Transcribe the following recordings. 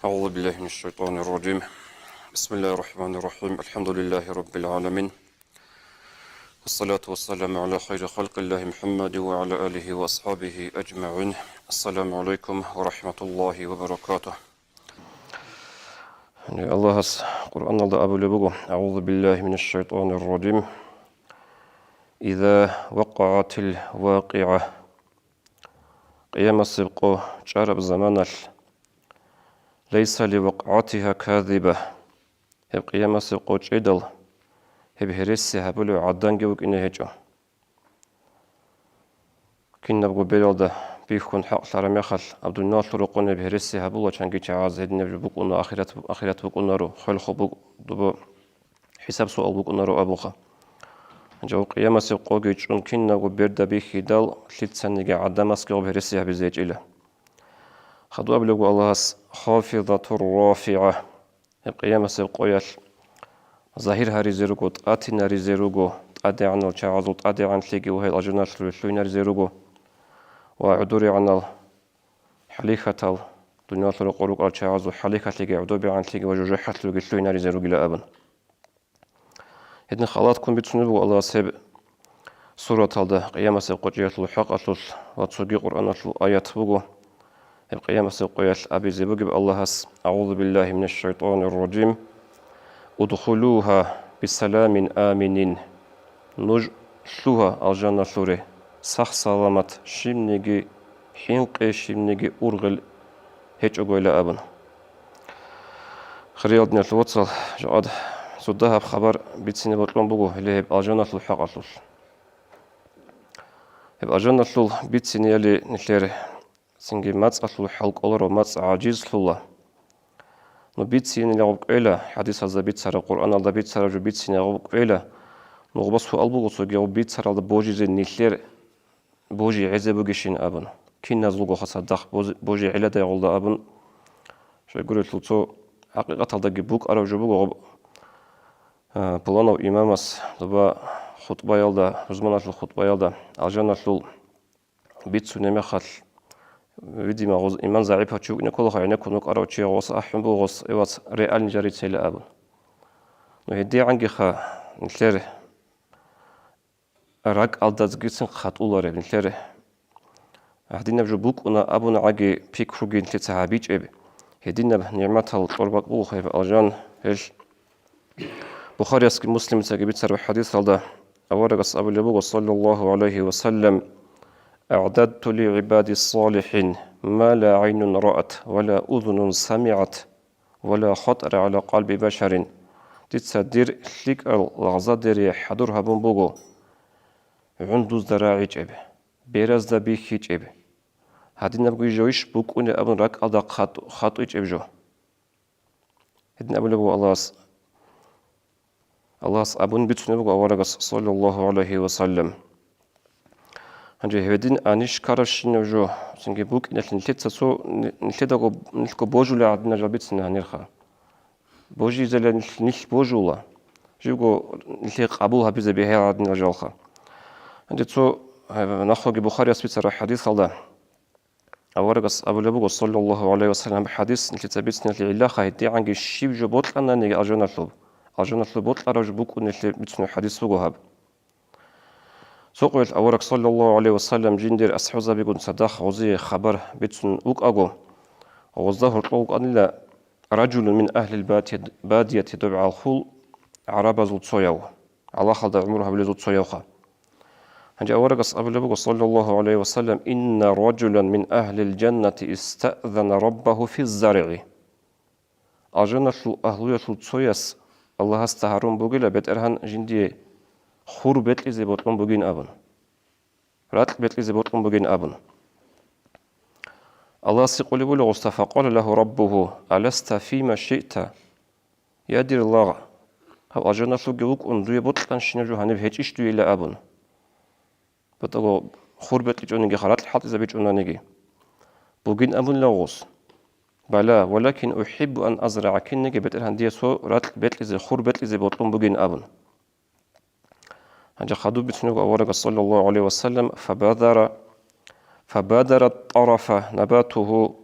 أعوذ بالله من الشيطان الرجيم. بسم الله الرحمن الرحيم. الحمد لله رب العالمين، والصلاة والسلام على خير خلق الله محمد وعلى آله وأصحابه أجمعين. السلام عليكم ورحمة الله وبركاته. الله قرآن الله أبو لبغو. أعوذ بالله من الشيطان الرجيم. إذا وقعت الواقعة قيام السبق شارب زمان ليس لوقعتها كاذبة. هب قيام السبق جدل هب هرسي هبلو عدان جوك إنه هجو كنا بقو بيلده بيكون حق لارم يخل عبد الناصر قلنا بهرسي هبلو كان جيت عاز هدنا بقولنا آخرت بقولنا رو خلق بق دب حساب سؤال بقولنا رو أبوخا جو قيام السبق جيتون كنا بقو بيرد بيخدال ليت سنة عدام أسكو بهرسي هبزيج إله خدوا أبلغ الله خافضة الرافعة. قيام السبقويل ظاهر هاري زيروغو تأتينا ري زيروغو تأدي عن الشعازو تأدي عن تلقي وهي الأجنال سلوين ري زيروغو وعدوري عن الحليخة الدنيا سلوقوروك الشعازو حليخة تلقي عدوبي عن تلقي وجوجحة تلقي سلوين ري زيروغي لأبن إذن خلاتكم بتسنبو الله سيب سورة الده قيام السبقويل الحق أطلس واتسوغي قرآن الآيات بغو القيام السبقية أبي زبوج الله أعوذ بالله من الشيطان الرجيم ادخلوها بسلام آمنين نجلوها الجنة سورة صح سلامت شمنجي حنق شمنجي أرغل هيج أقول أبن خريالدنا الوصل جاد سودها بخبر بيتسني بطلون بقو اللي هب الجنة الحق أصل هب الجنة بيتسني اللي نشيره سنجي ماتس أصل حلق أولر وماتس عاجز الله نبيتسين لغبك إله حديث هذا بيتسر القرآن هذا بيتسر جو بيتسين لغبك إله نغبصه ألبو غصوغي وبيتسر هذا بوجي زي نيشلير بوجي عزة بوجيشين أبن كين نزلوغو خصدق بوجي علادة يغلد أبن شو يقول لتلتو حقيقة هذا جبوك أرو جبوغو بلانو إمامس دبا خطبة يلدا رزمانات الخطبة يلدا الجنة بيتسو نمخل видимо иман заипа чук не коло хайне конук арочи гос ахм богос эвас реал нжари цели аб но хеди анги ха нлер рак алдаз гисен хат уларе нлер ахдина жубук уна абуна аги пикругин те сахабич эб хедина ниъматал торбак бу хайф алжан эш бухарийский муслим сагибит сар хадис алда аварагас абу лебу саллаллаху алейхи ва саллям أعددت لعبادي الصالحين ما لا عين رأت ولا أذن سمعت ولا خطر على قلب بشر تتصدر لك الغزادر حضرها بنبوغو عندوز دراعي جيب بيراز دا بيخي جيب هادين نبغي جويش بوكون أبن راك أدا خاطو جيب جو هادين أبن لبو الله أبن بيتو نبغو أورغس صلى الله عليه وسلم 한제 헤딘 아니시카라시노조 생게 북 닐텐츠소 닐테다고 닐코 보줄라 아드나 잡이츠나 하니르카 보지젤 닐 보줄라 주고 닐테 까부 하비제 비헤 아드나 жалха 한제 초 나호기 부카리 스피츠라 하디스 알다 아워르가스 아블레부고 살랄라후 알레이히 와살람 하디스 닐테츠비츠나 릴라ха 헤디 안게 시브조 보틀나 네게 아조나슬 보틀라 주북 닐테 비츠나 하디스 부고 합 سوقل أورك صلى الله عليه وسلم جندر أسحوزا بيقول صداق غزي خبر بيتسن أوك أجو وظهر طوق أن رجل من أهل البادية تبع الخول عرب زوت صياو على خلد عمرها بلزوت صياوخا هنجي أورك أصحاب صلى الله عليه وسلم إن رجلا من أهل الجنة استأذن ربه في الزرع أجنة أهلية صياس الله استهارون بقول بترهن جندي خور بيتلي زي بطلون بوجين أبن راتل بيتلي زي بطلون بوجين أبن الله سيقول له غصة قال له ربه ألست فيما شئت يدير الله هو أجرنا سوجوك أندوي بطلان شنجو هنب هيج إشتوي إلى أبن بتقول خور بيتلي جونيجي خرات الحط زي بيجونانيجي بوجين أبن لغوص بلا ولكن أحب أن أزرع كنيجي بترهن ديسو راتل بيتلي زي خور بيتلي زي بطلون بوجين أبن هنجا خدو بتنوغ أورغ صلى الله عليه وسلم فبادر الطرف نباته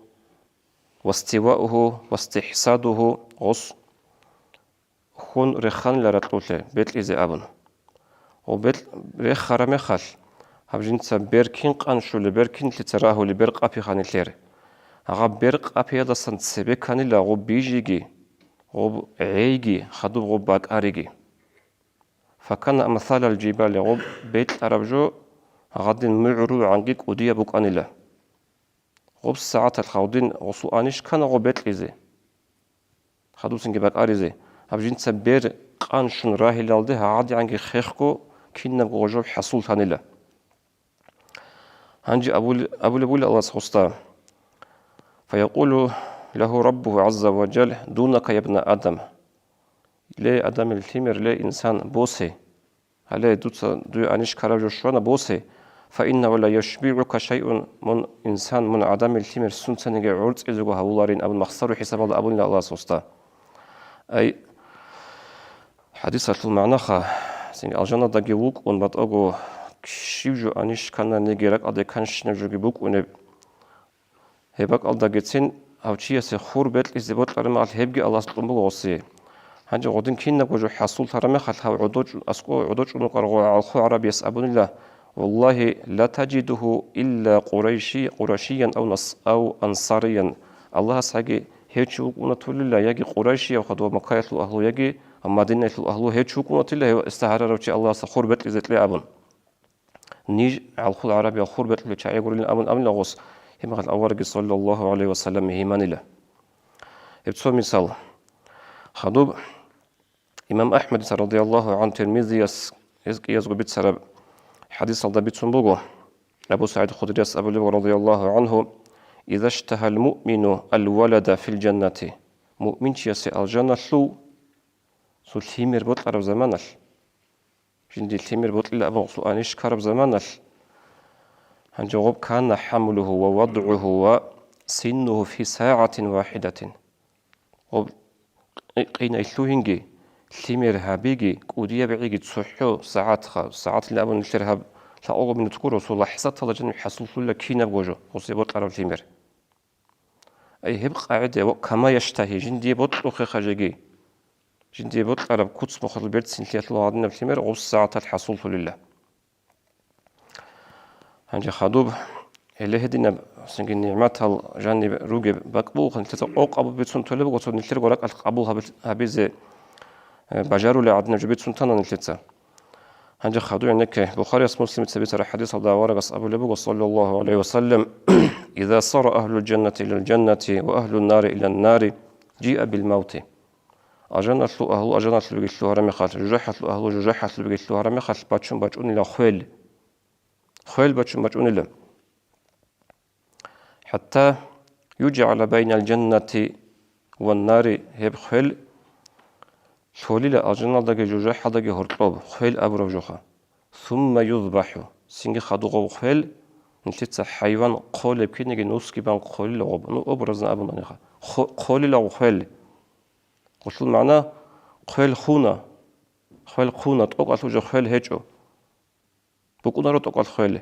واستواؤه واستحساده غص خون رخان لرطولة بيت إزي أبن وبيت رخ رمخل هبجين تبركين قانشو لبركين لتراه لبرق أبي خاني تير غاب برق أبي هذا سنت سبيك كان لا غب بيجيجي غب عيجي خدو غب باك أريجي فكان أمثال الجبال غب بيت أربجو غادين معرو عنقك وديا بوك أنيلا غب ساعات الخوضين غصو أنيش كان غب بيت إزي خدو سنجي باك أريزي هبجين تبر قانشون راهي لالده عادي عنقي خيخكو كينا بغجو حصول تانيلا هنجي أبو لبول الله سخستا فيقول له ربه عز وجل دونك يا ابن آدم لي آدم التمر لي إنسان بوسي عليه دو أنيش كارجو شوانا بوسي فإنه لا يشبعك شيء من إنسان من عدم التمر سنتنجي عرض إذو هولارين أبو المخصر حساب الله أبو الله سخستا أي حديثة المعنى سين الجنة دقي ووك ونبات أغو شيوجو أنيش كان نجيرك أدي كانش نجوجي بوك ونب هباك ألدا جتين أو تشيا سخور بيت إزدبوت لرما الهبجي الله سلطان بغوصي هنجي غودين كين نجوجو حصول ترمي خلها عدوج أسكو عدوج ونقرغو عالخو عربي يسأبون الله والله لا تجده إلا قرشيا أو أنصاريا الله ساقي هيتشوك ونطول الله يجي قريشي وخدوا مكاية الأهلو يجي مدينة الأهلو هيتشوك ونطول الله استهار روتي الله سخور بيت إزدت لي أبن نيج على الخل العربي الخور بيت اللي شاي يقول لنا أمن لغوص هم قال أورج صلى الله عليه وسلم هيمان له ابتسوا مثال خدوب إمام أحمد رضي الله عنه ترمذي يزق بيت سرب حديث الله بيت سنبوغو أبو سعيد الخدري أبو لبو رضي الله عنه إذا اشتهى المؤمن الولد في الجنة مؤمن يسي الجنة سو تيمير بوت عرب زمانل جندي تيمير بوت إلا أبو سؤانيش كارب زمانل هنجواب كان حمله ووضعه وسنه في ساعة واحدة قين إثلوهنجي تيمير هابيجي كوديا بعيجي تصحو ساعات اللي أبو نشرهاب لا أغب من تقول رسول الله حسات هذا جن حصل كل كينا بوجو وصيبوت عرب تيمير أي هبق قاعدة كما يشتهي جندي بوت أخي خجيجي جندي بوت عرب كتس مخل البيت سنتيات الله عدنا بتيمير غص ساعة الحصول لله هنجي خادوب اللي هدينا سنجي نعمتها جانب روجي بقبول خلتها أوق أبو بيت سنتولي بقصود نتلقى ولك القبول هبيز بجارو لعدنا جبيت سنتنا نتلتها هنجي خادو عنك بخاري مسلم تثبت الحديث الله ورقص أبو لبوق صلى الله عليه وسلم إذا صار أهل الجنة إلى الجنة وأهل النار إلى النار جيء بالموت أجنة أهل أجنة بقيت له هرمي خال جحة أهل جحة بقيت له هرمي خال باتشون إلى خيل باتشون إلى حتى يجعل بين الجنة والنار هب خيل شولي لا أجنة دقي جحة دقي هرطوب خيل أبرو جوخا ثم يذبح سنجي خدوغو خيل نتيت حيوان قول بكين نجي نوسكي بان خيل لغوب نو أبرزنا أبو نانيخا خيل لغو خيل قلت معناه خيل خونة تقول جو خيل هجو بكون رو تقول خيل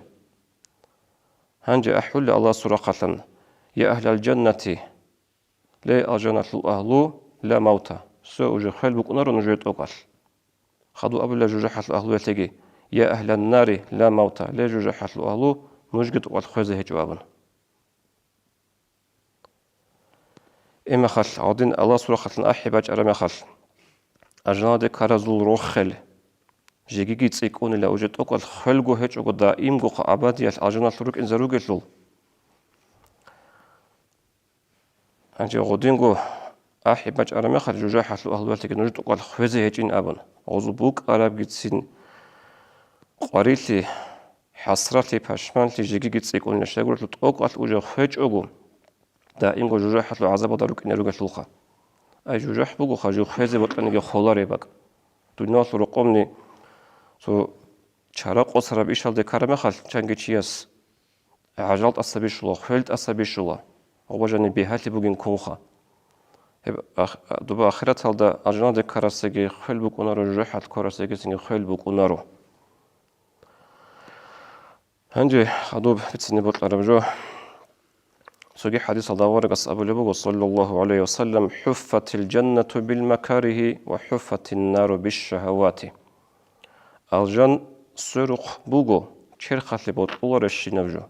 هنجي أحول الله سرقة يا أهل الجنة لا أجنة الأهل لا موتى سو جو خيل بكون رو نجيت أقل خدو أبو لا جوجحة الأهل يتجي يا أهل النار لا موتى لا جوجحة الأهل نجيت أقل خيزة هجو أبن إما خل عادين الله سرقة أحباج أرمي خل أجناد كارزول روخل جيجي تسيكون لا وجد أقل خلقو هج أقل دائم قو عبادية أجناد لروك إن زروق اللول أنجي غودين قو أحباج أرمي خل جوجاحة الأهل والتك نجد أقل خوزي هجين أبن غزبوك أراب جتسين قريتي حسرتي باشمانتي جيجي تسيكون نشاقول أقل وجه خج أقل دائم قو جوجاحة العذاب داروك إن روك اللوخة أي جوجاح بقو خجو خوزي بطلنجي خولاري بك دنيا رقمني سو چراق أسرب إيشال دكارم خال چنگي چياس عجلت أصابيش الله خلت أصابيش الله وبجاني بهاتي بوجين كوخا دوبا آخرت هالدا أجنا دكارسجي خل بكونارو جحت كارسجي سنجي خل بكونارو هنجي خدوب بتسني بطل ربجو سوغي حديث داورغس أبو لبوغ صلى الله عليه وسلم حفت الجنة بالمكاره وحفت النار بالشهوات الجن سرخ بوغو چرخت لبوت أولرشي نبجو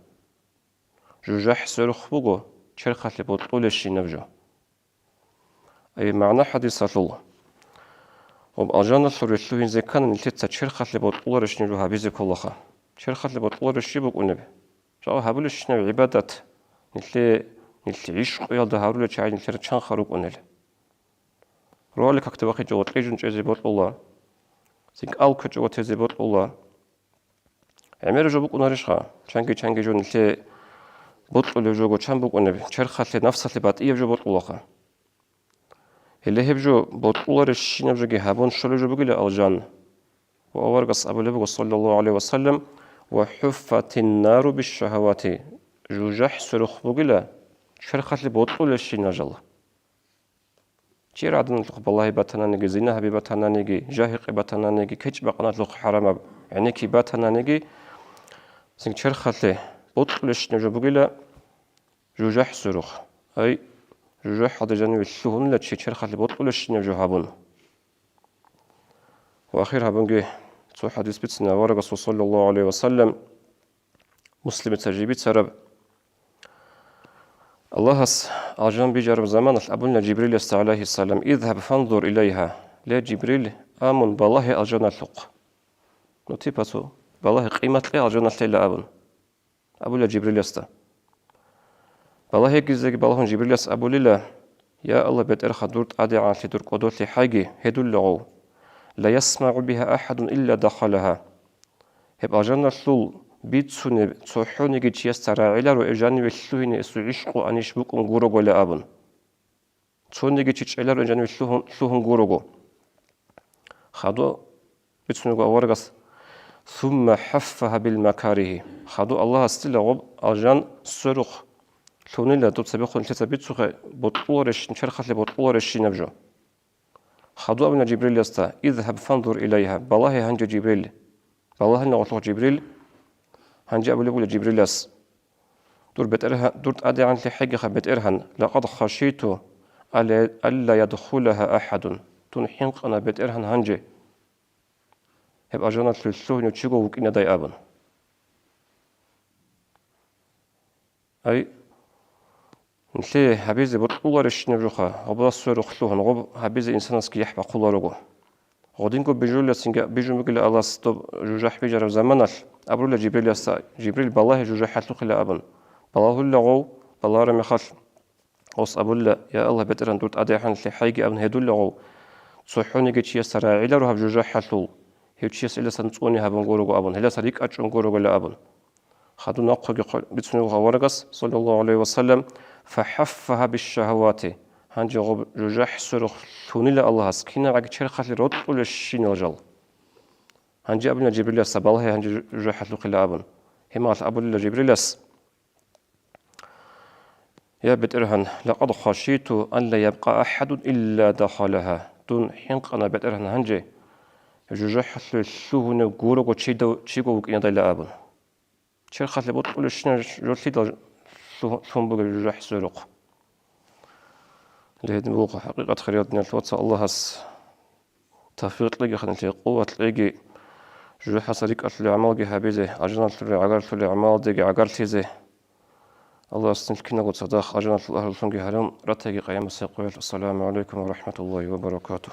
جوجح سرخ بوغو چرخت لبوت أولرشي نبجو أي معنى حديث الله الجنة سرخلوين زكان نلتتا چرخت لبوت أولرشي نبجو هابيزي كلها چرخت لبوت أولرشي بوغ أنبي جاو هابولش نبي عبادات نلتي عشق يالده هارولة چاي نلتي چان خروق أنل روالي كاكت واقعي جوات ليجون چيزي بوت الله سينك ألك جوات تيزي بوت الله عمير جو بوك أنارشخا چانكي جو نلتي بوت الله جوغو چان بوك أنبي چرخت لنفسات لبات إيب جو بوت الله خا اللي هب جو بوت الله رشي نبجو جي هابون شلو جو بوكي لألجان وأورغس أبو لبوغ صلى الله عليه وسلم وحفت النار بالشهوات جوجح سرخ بوغلا شرخت لبوطول الشين جل چير عدن لق بالله باتنانيجي زينها بباتنانيجي جاهق باتنانيجي كج بقنات لق حرام يعني كي باتنانيجي سين شرخت لبوطول الشين جل بوغلا جوجح سرخ أي جوجح هذا جانب الشهون لا شرخت لبوطول الشين جهابون وأخيرها بنجي تو حديث بيتنا ورقة صلى الله عليه وسلم مسلم تجربي ترب الله أجن بجرب زمان أبونا جبريل عليه السلام اذهب فانظر إليها لا جبريل آمن بالله أجن اللق نتيبته بالله قيمة لا أجن الليل أبونا جبريل بالله يجزك بالله جبريل أبو لله يا الله بتأرخ دورت أدي عن في دور قدوت لحاجة هدول لغو لا يسمع بها أحد إلا دخلها هب أجن اللول بيتسوني تصحوني جيت يسترعيلا وإجاني وشلوهني إسوعشقو أنيش بوك أنغورغو لأبن تصوني جيت يشعيلا وإجاني وشلوهن غورغو خادو بيتسوني أورغس ثم حفها بالمكاره خادو الله استيلا غب أجان سرخ ثوني لا تبسبخون تسبيتسوخ بطورش نشرخت لبطورش نبجو خادو أبنا جبريل يستا اذهب فانظر إليها بالله هنج جبريل بالله نغطلق جبريل هنجي أبو لبول جبريل يس دور بتأرها دور أدي عن لحاجة بتأرهن لقد خشيت ألا يدخلها أحد تنحين أنا بتأرهن هنجي هب أجانت للسوهن وتشيغو وكينا داي أبن أي نتلي هبيزي بطولة رشين بجوخا غبلا السور وخلوهن غب هبيزي إنسان اسكي يحبا قولا رغو غدينكو بجولة سنجا بيجو مقل الله ستوب جوجاح بيجرب زمانال أبرولا جبريل يستا جبريل بالله جوجاح حتلوخ إلا أبن بالله اللغو بالله رمي خل غص أبولا يا الله بتران دورت أديحان لحايقي أبن هدو اللغو صحوني جيتش يسترا عيلا روحب جوجاح حتلو هيوتش يسئلة سنتوني هبن غورغو أبن هلا سريك أجون غورغو إلا أبن خادو ناقو بتسنو غورغس صلى الله عليه وسلم فحفها بالشهوات هنجي غب جوجاح سرخ ثوني لا الله سكينة عق شرخت لرد ولا الشين الجل هنجي أبونا جبريل يس بالله هنجي جوجاح لقي لا أبن هما أبونا جبريل يس يا بترهن لقد خشيت أن لا يبقى أحد إلا دخلها دون حنق أنا بترهن هنجي جوجاح للسوهن غورغو تشيغو وكينا لا أبن شرخت لبط ولا الشين جل ثم جوجاح سرق لهذا الموقع حقيقة خريطنا الواتس الله هس تفريط لقي خلنا قوة لقي جو حصريك أصل عمال جه بيزه أجنال في عقار في عمال دقي عقار تيزه الله استنك كنا قد صداق أجنال في الأهل الفنجي هرم رتجي قيام السقويل السلام عليكم ورحمة الله وبركاته